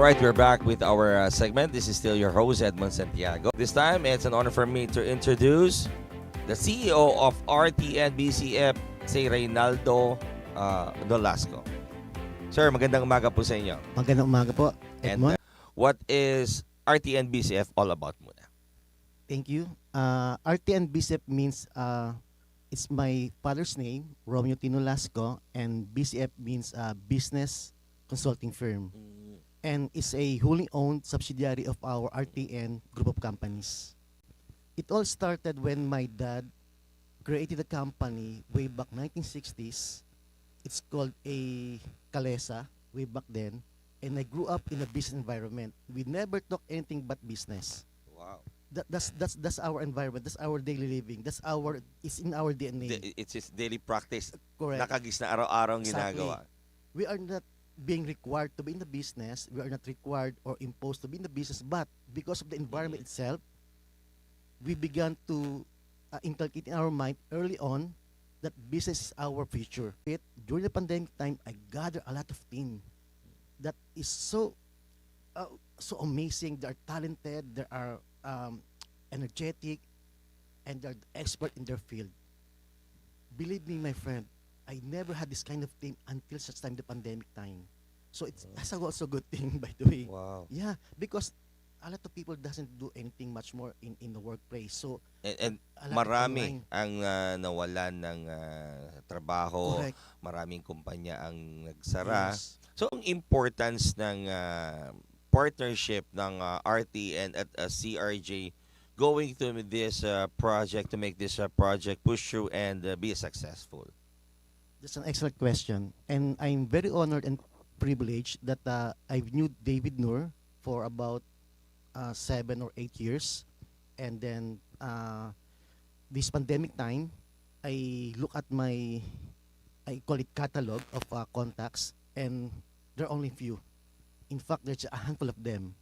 Alright, we're back with our segment. This is still your host, Edmond Santiago. This time, it's an honor for me to introduce the CEO of RTN BCF, si Reynaldo Nolasco. Sir, magandang umaga po sa inyo. Magandang umaga po, And Edmond. what is RTN BCF all about muna? Thank you. RTN BCF means it's my father's name, Romeo T. Nolasco, and BCF means business consulting firm. And it's a wholly owned subsidiary of our RTN group of companies. It all started when my dad created a company way back 1960s. It's called a Kalesa way back then. And I grew up in a business environment. We never talk anything but business. Wow. That's our environment. That's our daily living. It's in our DNA. It's his daily practice. Correct. Nakagis na araw-araw ang Exactly. ginagawa. We are not being required to be in the business. We are not required or imposed to be in the business. But because of the environment itself, we began to inculcate in our mind early on that business is our future. During the pandemic time, I gathered a lot of team that is so amazing. They are talented. They are energetic, and they're expert in their field. Believe me, my friend, I never had this kind of team until such time the pandemic time. So that's also a good thing, by the way. Wow. Yeah, because a lot of people doesn't do anything much more in the workplace. So And a lot of marami online. ang nawalan ng trabaho, Correct. maraming kumpanya ang nagsara. Yes. So ang importance ng partnership ng RTN at CRJ going to this project to make this project push through and be successful. That's an excellent question. And I'm very honored and privileged that I've knew David NOUR for about 7 or 8 years. And then this pandemic time, I look at I call it catalog of contacts, and there are only few. In fact, there's a handful of them.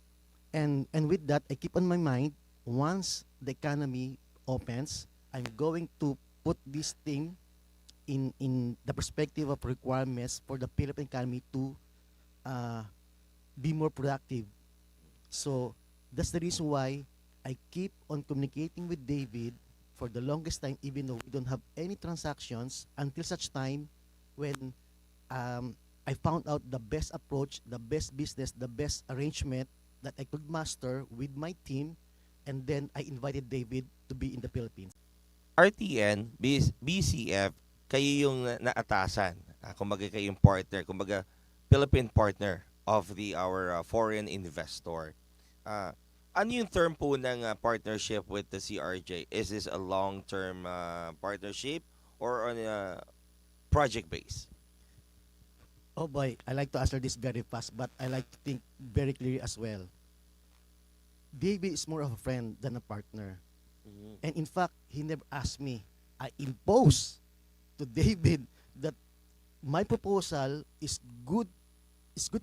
And with that, I keep on my mind, once the economy opens, I'm going to put this thing in the perspective of requirements for the Philippine economy to be more productive. So that's the reason why I keep on communicating with David for the longest time, even though we don't have any transactions, until such time when I found out the best approach, the best business, the best arrangement that I could master with my team, and then I invited David to be in the Philippines. RTN, BCF, kayo yung naatasan. Kumbaga kayo yung partner, kumbaga Philippine partner of our foreign investor. Ano yung term po ng partnership with the CRJ? Is this a long-term partnership or on a project base? Oh boy, I like to answer this very fast, but I like to think very clearly as well. David is more of a friend than a partner. And in fact, he never asked me. I imposed to David that my proposal is good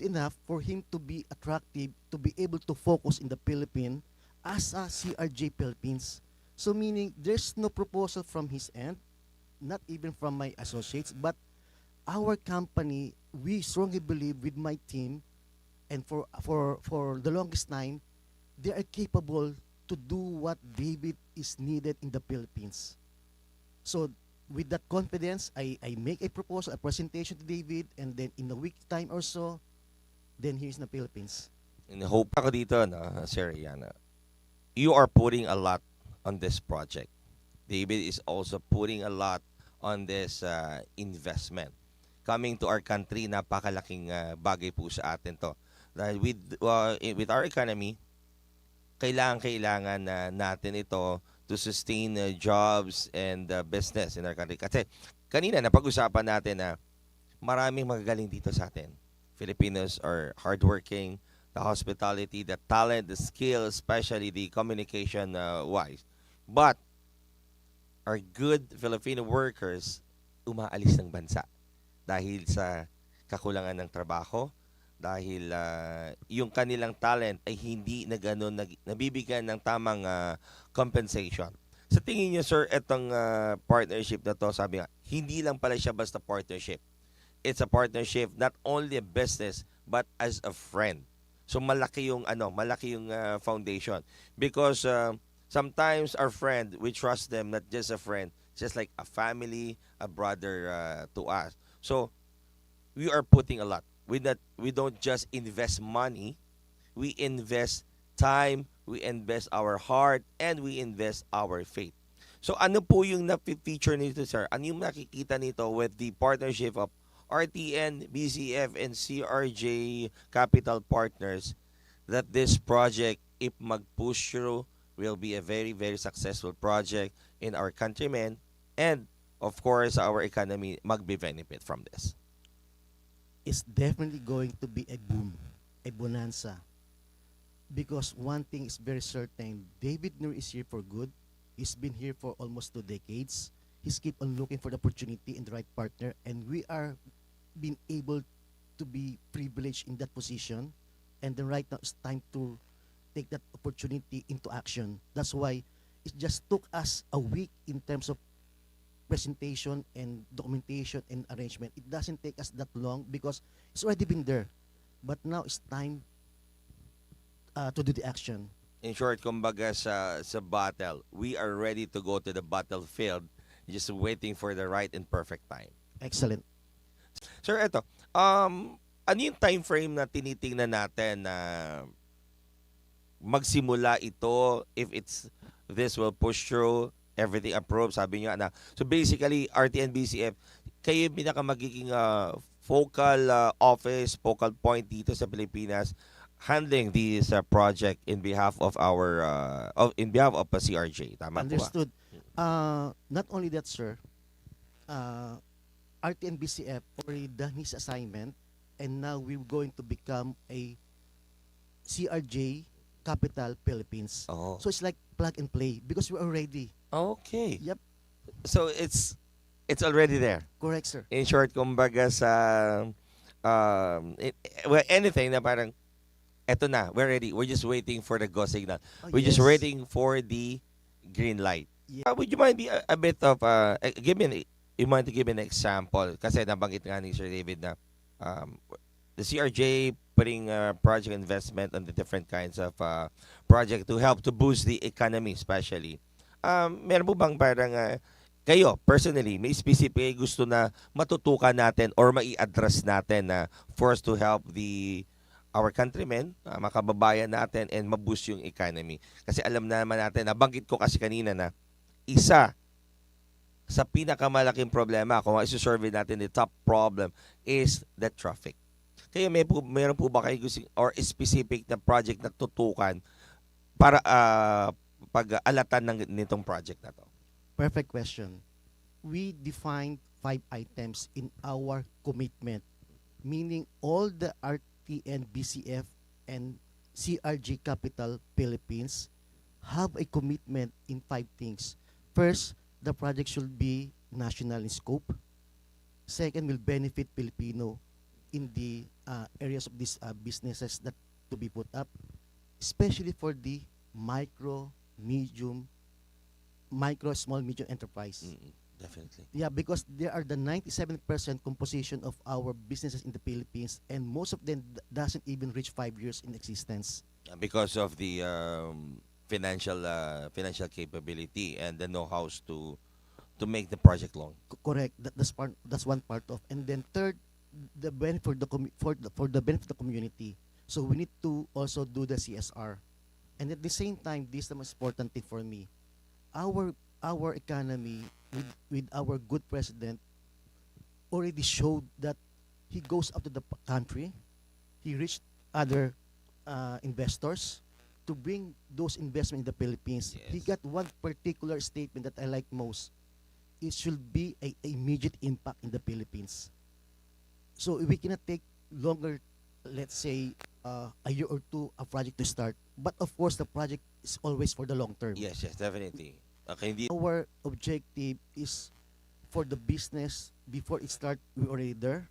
enough for him to be attractive, to be able to focus in the Philippines as a CRJ Philippines. So meaning there's no proposal from his end, not even from my associates, but our company, we strongly believe with my team, and for the longest time, they are capable to do what David is needed in the Philippines. So with that confidence, I make a proposal, a presentation to David, and then in a week time or so, then he's in the Philippines. And hope ako dito, no, Sir Yana, you are putting a lot on this project. David is also putting a lot on this investment. Coming to our country, napakalaking bagay po sa atin to. Dahil with our economy, kailangan natin ito to sustain jobs and business in our country. Kasi kanina napag-usapan natin na maraming magagaling dito sa atin. Filipinos are hardworking, the hospitality, the talent, the skill, especially the communication wise. But our good Filipino workers umaalis ng bansa dahil sa kakulangan ng trabaho, dahil yung kanilang talent ay hindi nabibigyan ng tamang compensation. Sa tingin niyo, sir, itong partnership na to, sabi nga, hindi lang pala siya basta partnership. It's a partnership, not only a business, but as a friend. So malaki yung foundation because sometimes our friend, we trust them not just a friend, just like a family, a brother to us. So we are putting a lot. We don't just invest money, we invest time, we invest our heart, and we invest our faith. So ano po yung na-feature nito, sir? Ano yung nakikita nito with the partnership of RTN, BCF, and CRJ Capital Partners that this project, if mag-push through, will be a very, very successful project in our countrymen and, of course, our economy magbe-benefit from this. It's definitely going to be a boom, a bonanza. Because one thing is very certain, David Noor is here for good. He's been here for almost 2 decades. He's keep on looking for the opportunity and the right partner, and we are being able to be privileged in that position. And then right now it's time to take that opportunity into action. That's why it just took us a week in terms of presentation and documentation and arrangement. It doesn't take us that long because it's already been there. But now it's time to do the action. In short, kumbaga sa battle, we are ready to go to the battlefield, just waiting for the right and perfect time. Excellent. Sir, eto, ano yung time frame na tinitingnan natin na magsimula ito if this will push through, everything approved, sabi niyo na. So basically, RTN BCF, kayo yung pinaka magiging focal office, focal point dito sa Pilipinas handling this project in behalf of our in behalf of CRJ. Tama po ba? Understood. Not only that, sir, RTN BCF already done his assignment, and now we're going to become a CRJ Capital Philippines. Oh. So it's like plug and play because we're already. Okay. Yep, So it's already there. correct, sir. In short, kumbaga sa well, anything na parang eto na, we're ready. We're just waiting for the go signal. Oh, We're just yes. waiting for the green light. Yeah. Would you mind be a bit of you mind to give an example? Kasi nabanggit nga ni Sir David na the CRJ putting project investment on the different kinds of project to help to boost the economy especially. Meron po bang parang kayo, personally, may specific gusto na matutukan natin or mai-address natin na for us to help our countrymen, mga kababayan natin, and maboost yung economy. Kasi alam naman natin, nabanggit ko kasi kanina na isa sa pinakamalaking problema, kung isu-survey natin, the top problem is the traffic. Kaya meron po ba kayo gusto or specific na project na tutukan para pag-alatan nitong project na to? Perfect question. We defined 5 items in our commitment, meaning all the RTN, BCF, and CRJ Capital Philippines have a commitment in 5 things. First, the project should be national in scope. Second, will benefit Filipino in the areas of these businesses that to be put up, especially for the small, medium enterprise. Definitely. Yeah, because they are the 97% composition of our businesses in the Philippines, and most of them doesn't even reach 5 years in existence. Because of the financial capability and the know-hows to make the project long. Correct. That's one part of. And then third, the benefit for the benefit of the community. So we need to also do the CSR. And at the same time, this is the most important thing for me. Our economy with our good president already showed that he goes up to the country, he reached other investors to bring those investments in the Philippines. Yes. He got one particular statement that I like most. It should be a immediate impact in the Philippines. So we cannot take longer, let's say, a year or two, a project to start. But of course, the project is always for the long term. Yes, definitely. Okay, hindi. Our objective is for the business before it start, we're already there.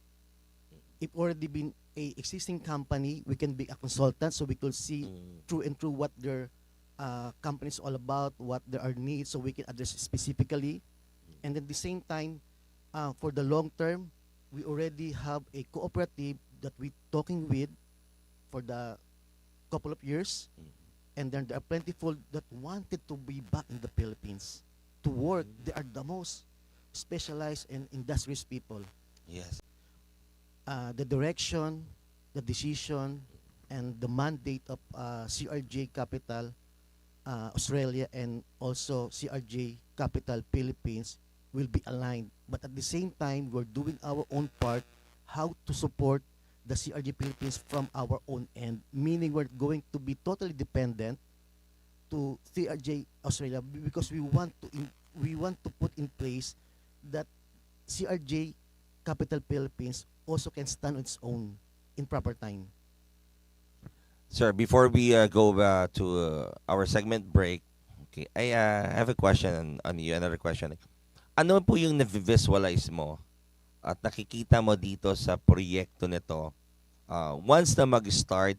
If already been a existing company, we can be a consultant so we could see through and through what their company is all about, what there are needs, so we can address specifically. And at the same time, for the long term, we already have a cooperative that we're talking with for the couple of years, and then there are plentiful that wanted to be back in the Philippines to work. They are the most specialized and industrious people. Yes. The direction, the decision, and the mandate of CRJ Capital Australia and also CRJ Capital Philippines will be aligned. But at the same time, we're doing our own part how to support the CRJ Philippines from our own end, meaning we're going to be totally dependent to CRJ Australia because we want to put in place that CRJ Capital Philippines also can stand on its own in proper time. Sir, before we go to our segment break, okay, I have a question on you, another question. Ano po yung na-visualize mo at nakikita mo dito sa proyekto nito? Once na mag-start,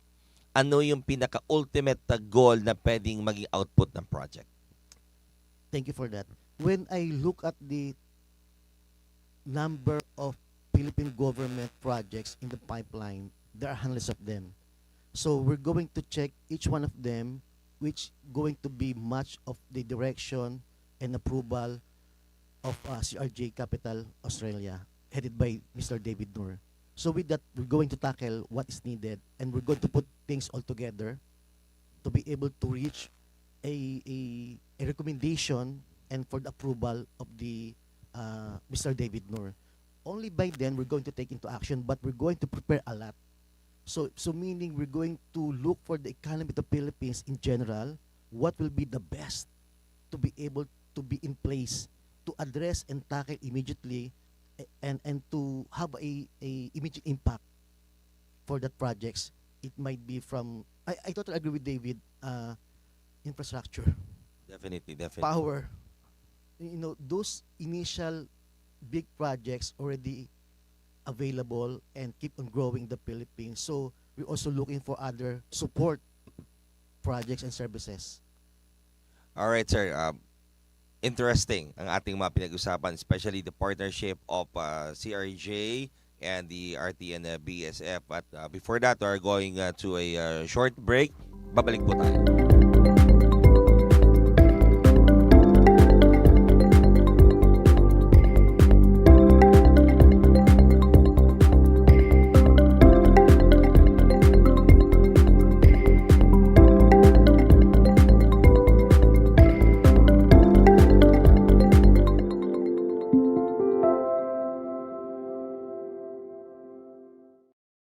ano yung pinaka-ultimate goal na pwedeng maging output ng project? Thank you for that. When I look at the number of Philippine government projects in the pipeline, there are hundreds of them. So we're going to check each one of them, which going to be much of the direction and approval of CRJ Capital Australia, headed by Mr. David Nour. So with that, we're going to tackle what is needed, and we're going to put things all together to be able to reach a recommendation and for the approval of the Mr. David Nour. Only by then we're going to take into action, but we're going to prepare a lot. So meaning we're going to look for the economy of the Philippines in general, what will be the best to be able to be in place to address and tackle immediately and to have a immediate impact for that projects. It might be from, I totally agree with David, infrastructure, Definitely. power, those initial big projects already available and keep on growing the Philippines. So we're also looking for other support projects and services. All right, sir. Interesting ang ating mga pinag-usapan, especially the partnership of CRJ and the RTN BSF. But before that, we're going to a short break. Babalik po tayo.